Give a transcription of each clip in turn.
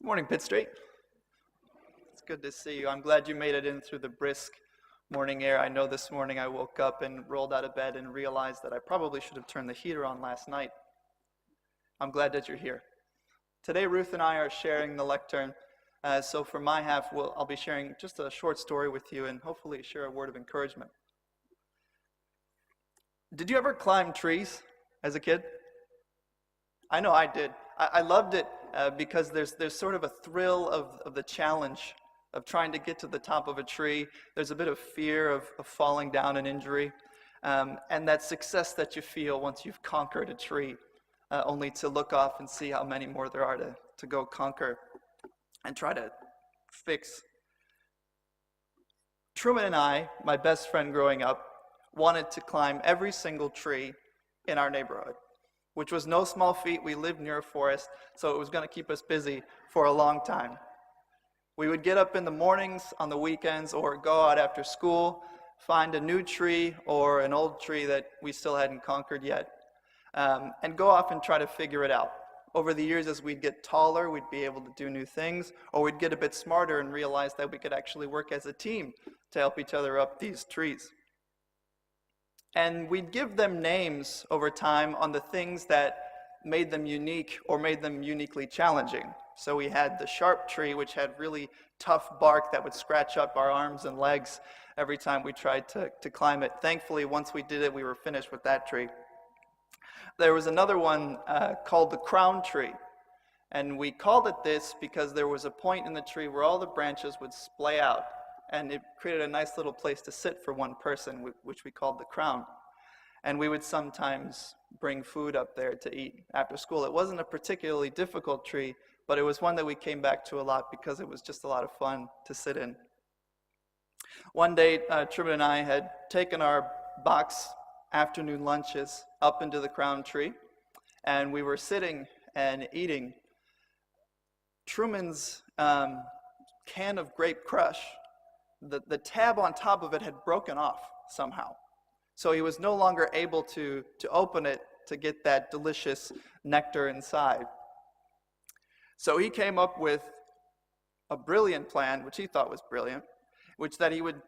Good morning, Pitt Street. It's good to see you. I'm glad you made it in through the brisk morning air. I know this morning I woke up and rolled out of bed and realized that I probably should have turned the heater on last night. I'm glad that you're here. Today, Ruth and I are sharing the lectern. So for my half, I'll be sharing just a short story with you and hopefully share a word of encouragement. Did you ever climb trees as a kid? I know I did. I loved it because there's sort of a thrill of the challenge of trying to get to the top of a tree. There's a bit of fear of falling down and injury, and that success that you feel once you've conquered a tree, only to look off and see how many more there are to go conquer and try to fix. Truman and I, my best friend growing up, wanted to climb every single tree in our neighborhood, which was no small feat. We lived near a forest, so it was going to keep us busy for a long time. We would get up in the mornings on the weekends or go out after school, find a new tree or an old tree that we still hadn't conquered yet, and go off and try to figure it out. Over the years, as we'd get taller, we'd be able to do new things, or we'd get a bit smarter and realize that we could actually work as a team to help each other up these trees. And we'd give them names over time on the things that made them unique or made them uniquely challenging. So we had the sharp tree, which had really tough bark that would scratch up our arms and legs every time we tried to climb it. Thankfully, once we did it, we were finished with that tree. There was another one called the crown tree. And we called it this because there was a point in the tree where all the branches would splay out, and it created a nice little place to sit for one person, which we called the crown. And we would sometimes bring food up there to eat after school. It wasn't a particularly difficult tree, but it was one that we came back to a lot because it was just a lot of fun to sit in. One day, Truman and I had taken our box afternoon lunches up into the crown tree, and we were sitting and eating. Truman's can of grape crush, the tab on top of it had broken off somehow. So he was no longer able to open it to get that delicious nectar inside. So he came up with a brilliant plan, which he thought was brilliant, which that he would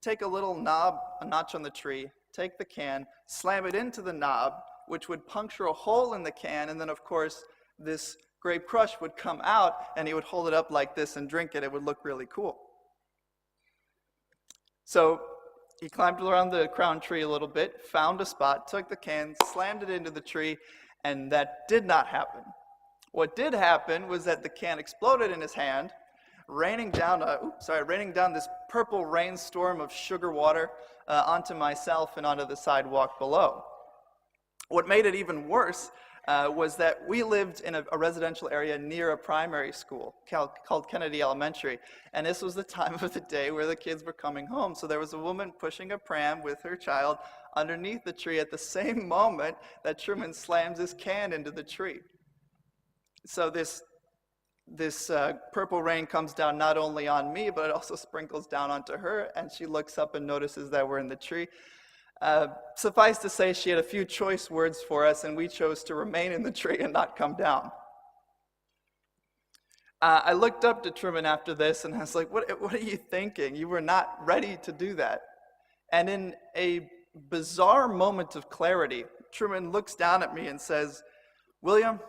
take a little knob, a notch on the tree, take the can, slam it into the knob, which would puncture a hole in the can, and then of course this grape crush would come out, and he would hold it up like this and drink it. It would look really cool. So he climbed around the crown tree a little bit, found a spot, took the can, slammed it into the tree, and that did not happen. What did happen was that the can exploded in his hand, raining down this purple rainstorm of sugar water onto myself and onto the sidewalk below. What made it even worse was that we lived in a residential area near a primary school called Kennedy Elementary, and this was the time of the day where the kids were coming home. So there was a woman pushing a pram with her child underneath the tree at the same moment that Truman slams his can into the tree. So this purple rain comes down not only on me, but it also sprinkles down onto her, and she looks up and notices that we're in the tree. Suffice to say, she had a few choice words for us, and we chose to remain in the tree and not come down. I looked up to Truman after this, and I was like, what are you thinking? You were not ready to do that. And in a bizarre moment of clarity, Truman looks down at me and says, "William,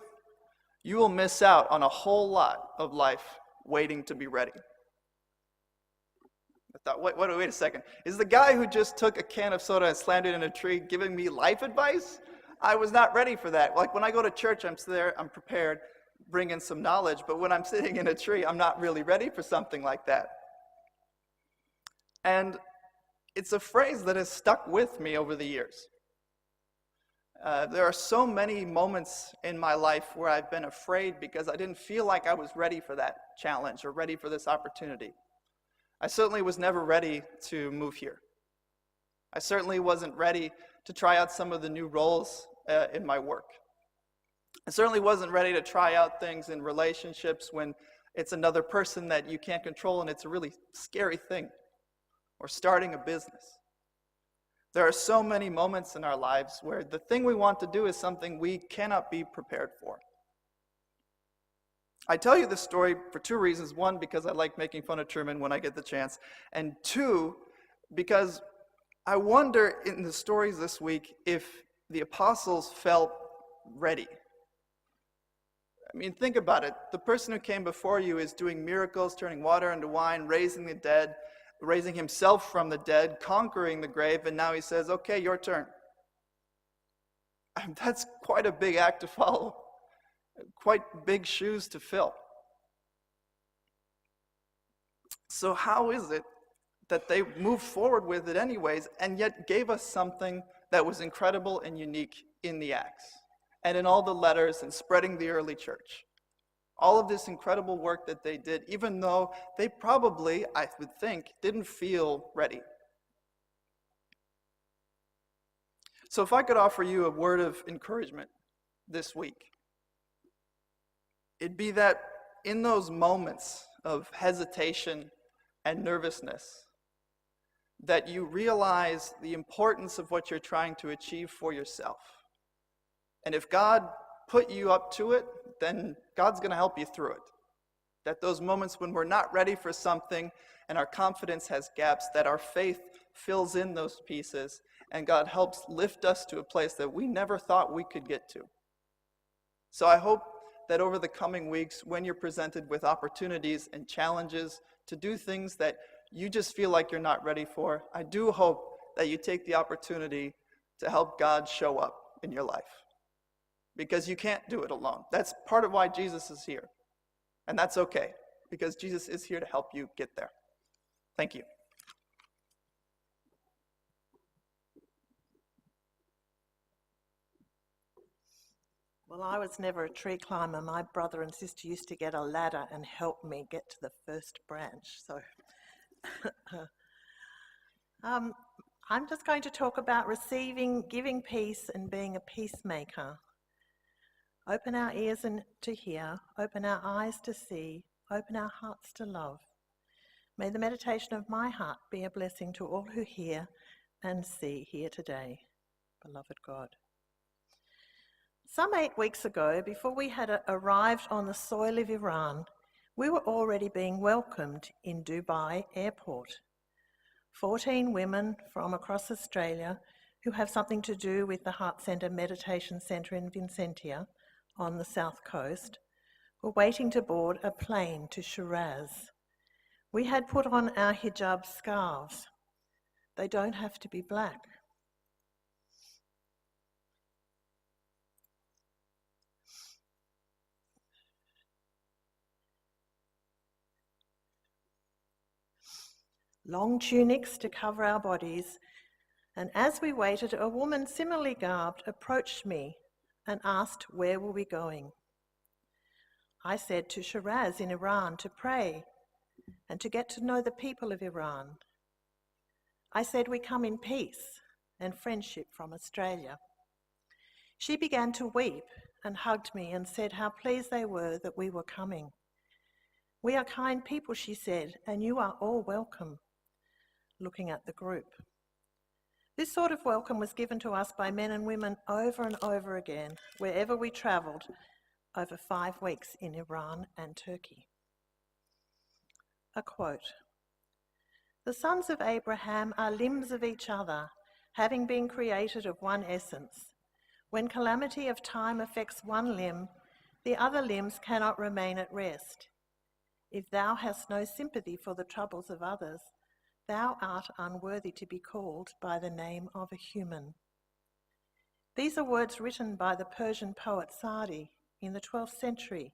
you will miss out on a whole lot of life waiting to be ready." I thought, wait a second. Is the guy who just took a can of soda and slammed it in a tree giving me life advice? I was not ready for that. Like when I go to church, I'm there, I'm prepared, bring in some knowledge, but when I'm sitting in a tree, I'm not really ready for something like that. And it's a phrase that has stuck with me over the years. There are so many moments in my life where I've been afraid because I didn't feel like I was ready for that challenge or ready for this opportunity. I certainly was never ready to move here. I certainly wasn't ready to try out some of the new roles in my work. I certainly wasn't ready to try out things in relationships when it's another person that you can't control and it's a really scary thing, or starting a business. There are so many moments in our lives where the thing we want to do is something we cannot be prepared for. I tell you this story for two reasons. One, because I like making fun of Truman when I get the chance. And two, because I wonder in the stories this week if the apostles felt ready. I mean, think about it. The person who came before you is doing miracles, turning water into wine, raising the dead, raising himself from the dead, conquering the grave, and now he says, okay, your turn. That's quite a big act to follow. Quite big shoes to fill. So how is it that they moved forward with it anyways, and yet gave us something that was incredible and unique in the Acts, and in all the letters and spreading the early church? All of this incredible work that they did, even though they probably, I would think, didn't feel ready. So if I could offer you a word of encouragement this week, it'd be that in those moments of hesitation and nervousness, that you realize the importance of what you're trying to achieve for yourself. And if God put you up to it, then God's going to help you through it. That those moments when we're not ready for something and our confidence has gaps, that our faith fills in those pieces and God helps lift us to a place that we never thought we could get to. So I hope that over the coming weeks, when you're presented with opportunities and challenges to do things that you just feel like you're not ready for, I do hope that you take the opportunity to help God show up in your life. Because you can't do it alone. That's part of why Jesus is here. And that's okay, because Jesus is here to help you get there. Thank you. Well, I was never a tree climber. My brother and sister used to get a ladder and help me get to the first branch. So I'm just going to talk about receiving, giving peace, and being a peacemaker. Open our ears to hear, open our eyes to see, open our hearts to love. May the meditation of my heart be a blessing to all who hear and see here today. Beloved God. Some 8 weeks ago, before we had arrived on the soil of Iran, we were already being welcomed in Dubai airport. 14 women from across Australia who have something to do with the Heart Centre Meditation Centre in Vincentia on the south coast were waiting to board a plane to Shiraz. We had put on our hijab scarves. They don't have to be black. Long tunics to cover our bodies, and as we waited, a woman similarly garbed approached me and asked, where were we going? I said to Shiraz in Iran to pray and to get to know the people of Iran. I said we come in peace and friendship from Australia. She began to weep and hugged me and said how pleased they were that we were coming. We are kind people, she said, and you are all welcome. Looking at the group. This sort of welcome was given to us by men and women over and over again, wherever we travelled over 5 weeks in Iran and Turkey. A quote, "The sons of Abraham are limbs of each other, having been created of one essence. When calamity of time affects one limb, the other limbs cannot remain at rest. If thou hast no sympathy for the troubles of others, thou art unworthy to be called by the name of a human." These are words written by the Persian poet Sa'di in the 12th century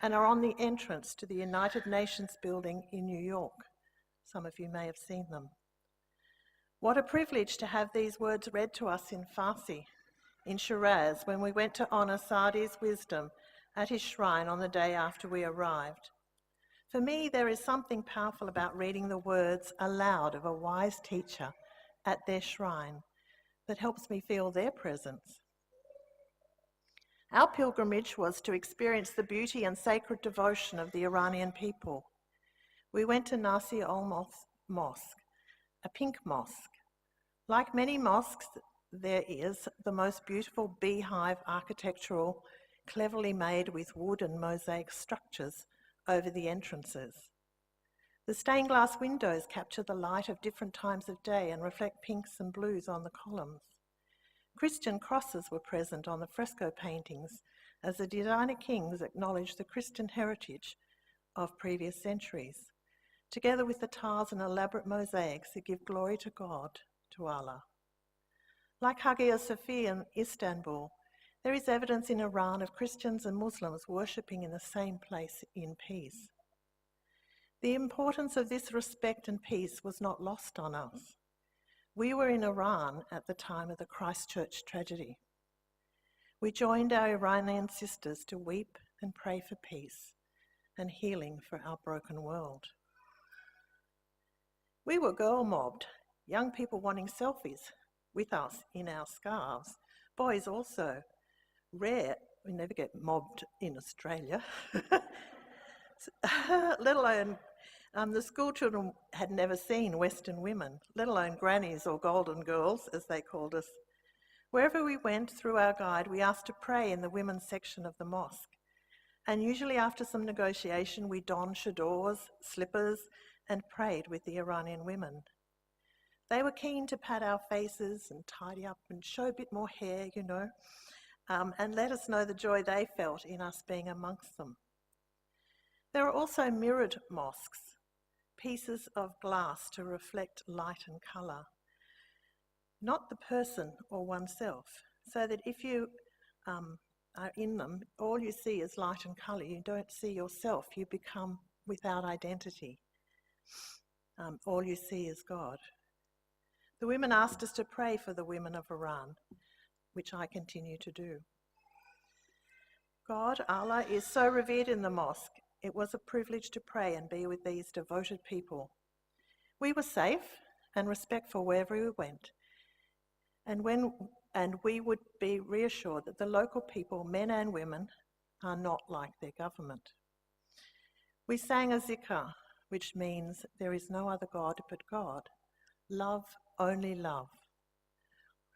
and are on the entrance to the United Nations building in New York. Some of you may have seen them. What a privilege to have these words read to us in Farsi, in Shiraz, when we went to honour Sa'di's wisdom at his shrine on the day after we arrived. For me, there is something powerful about reading the words aloud of a wise teacher at their shrine that helps me feel their presence. Our pilgrimage was to experience the beauty and sacred devotion of the Iranian people. We went to Nasi ol Mosque, a pink mosque. Like many mosques, there is the most beautiful beehive architectural cleverly made with wood and mosaic structures over the entrances. The stained glass windows capture the light of different times of day and reflect pinks and blues on the columns. Christian crosses were present on the fresco paintings as the designer kings acknowledged the Christian heritage of previous centuries, together with the tiles and elaborate mosaics that give glory to God, to Allah. Like Hagia Sophia in Istanbul, there is evidence in Iran of Christians and Muslims worshipping in the same place in peace. The importance of this respect and peace was not lost on us. We were in Iran at the time of the Christchurch tragedy. We joined our Iranian sisters to weep and pray for peace and healing for our broken world. We were girl mobbed, young people wanting selfies with us in our scarves, boys also. Rare, we never get mobbed in Australia, let alone the school children had never seen Western women, let alone grannies or golden girls, as they called us. Wherever we went through our guide, we asked to pray in the women's section of the mosque. And usually after some negotiation, we donned chadors, slippers, and prayed with the Iranian women. They were keen to pat our faces and tidy up and show a bit more hair, and let us know the joy they felt in us being amongst them. There are also mirrored mosques, pieces of glass to reflect light and colour, not the person or oneself, so that if you are in them, all you see is light and colour. You don't see yourself. You become without identity. All you see is God. The women asked us to pray for the women of Iran, which I continue to do. God, Allah, is so revered in the mosque. It was a privilege to pray and be with these devoted people. We were safe and respectful wherever we went, and we would be reassured that the local people, men and women, are not like their government. We sang a zikr, which means there is no other God but God. Love, only love.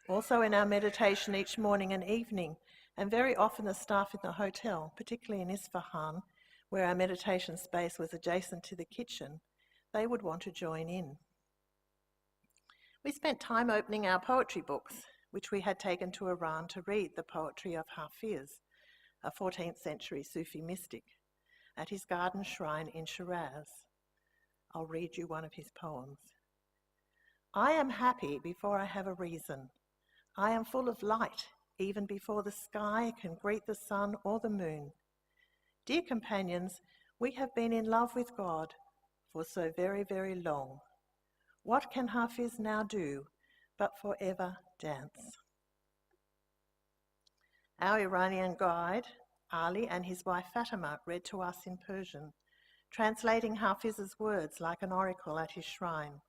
Also in our meditation each morning and evening, and very often the staff in the hotel, particularly in Isfahan, where our meditation space was adjacent to the kitchen, they would want to join in. We spent time opening our poetry books, which we had taken to Iran to read the poetry of Hafiz, a 14th century Sufi mystic, at his garden shrine in Shiraz. I'll read you one of his poems. I am happy before I have a reason. I am full of light, even before the sky can greet the sun or the moon. Dear companions, we have been in love with God for so very, very long. What can Hafiz now do but forever dance? Our Iranian guide, Ali, and his wife Fatima read to us in Persian, translating Hafiz's words like an oracle at his shrine.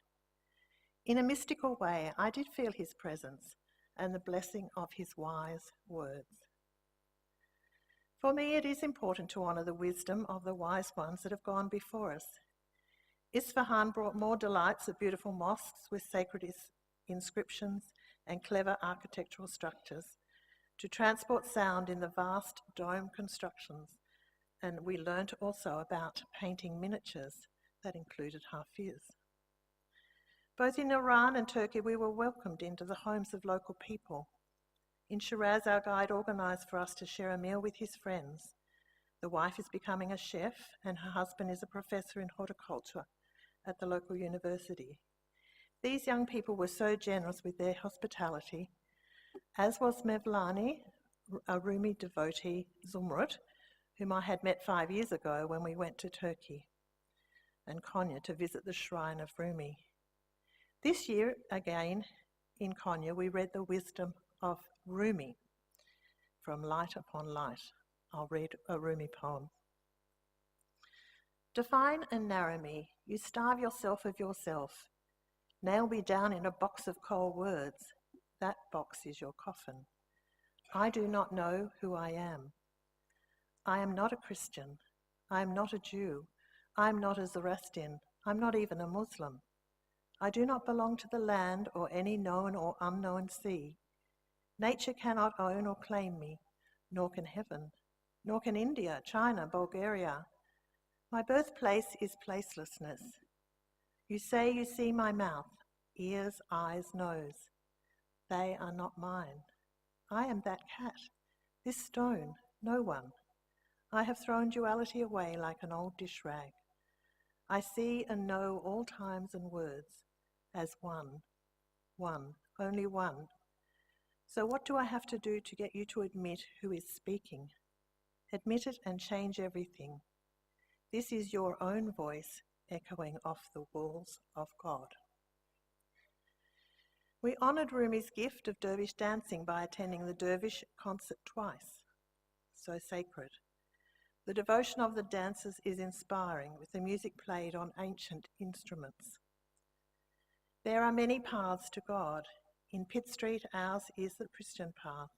In a mystical way, I did feel his presence and the blessing of his wise words. For me, it is important to honour the wisdom of the wise ones that have gone before us. Isfahan brought more delights of beautiful mosques with sacred inscriptions and clever architectural structures to transport sound in the vast dome constructions, and we learnt also about painting miniatures that included Hafiz. Both in Iran and Turkey, we were welcomed into the homes of local people. In Shiraz, our guide organised for us to share a meal with his friends. The wife is becoming a chef, and her husband is a professor in horticulture at the local university. These young people were so generous with their hospitality, as was Mevlani, a Rumi devotee, Zumrut, whom I had met 5 years ago when we went to Turkey and Konya to visit the shrine of Rumi. This year, again, in Konya, we read the wisdom of Rumi, From Light Upon Light. I'll read a Rumi poem. Define and narrow me, you starve yourself of yourself. Nail me down in a box of cold words. That box is your coffin. I do not know who I am. I am not a Christian. I am not a Jew. I am not a Zoroastrian. I'm not even a Muslim. I do not belong to the land or any known or unknown sea. Nature cannot own or claim me, nor can heaven. nor can India, China, Bulgaria. My birthplace is placelessness. You say you see my mouth, ears, eyes, nose. They are not mine. I am that cat, this stone, no one. I have thrown duality away like an old dish rag. I see and know all times and words as one, only one. So what do I have to do to get you to admit who is speaking? Admit it and change everything. This is your own voice echoing off the walls of God. We honoured Rumi's gift of dervish dancing by attending the dervish concert twice. So sacred. The devotion of the dancers is inspiring, with the music played on ancient instruments. There are many paths to God. In Pitt Street, ours is the Christian path.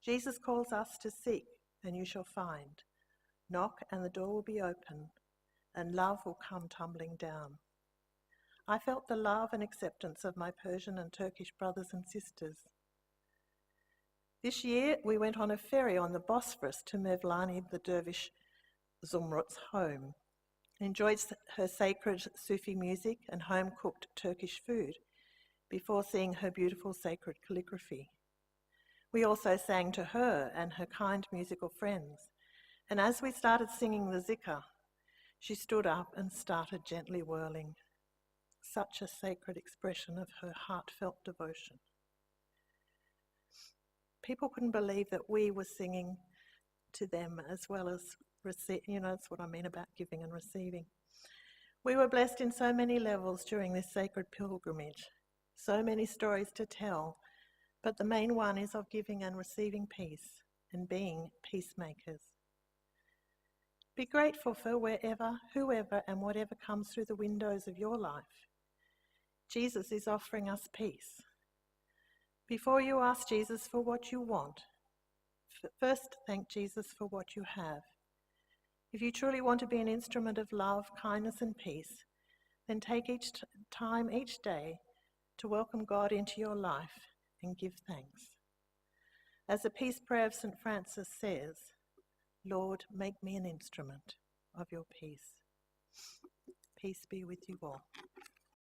Jesus calls us to seek, and you shall find. Knock, and the door will be open, and love will come tumbling down. I felt the love and acceptance of my Persian and Turkish brothers and sisters. This year, we went on a ferry on the Bosphorus to Mevlani, the dervish Zumrut's home. Enjoyed her sacred Sufi music and home-cooked Turkish food before seeing her beautiful sacred calligraphy. We also sang to her and her kind musical friends, and as we started singing the zikr, she stood up and started gently whirling. Such a sacred expression of her heartfelt devotion. People couldn't believe that we were singing to them as well as that's what I mean about giving and receiving. We were blessed in so many levels during this sacred pilgrimage, so many stories to tell, but the main one is of giving and receiving peace and being peacemakers. Be grateful for wherever, whoever, and whatever comes through the windows of your life. Jesus is offering us peace. Before you ask Jesus for what you want, first thank Jesus for what you have. If you truly want to be an instrument of love, kindness, and peace, then take each time each day to welcome God into your life and give thanks. As the peace prayer of St. Francis says, Lord, make me an instrument of your peace. Peace be with you all.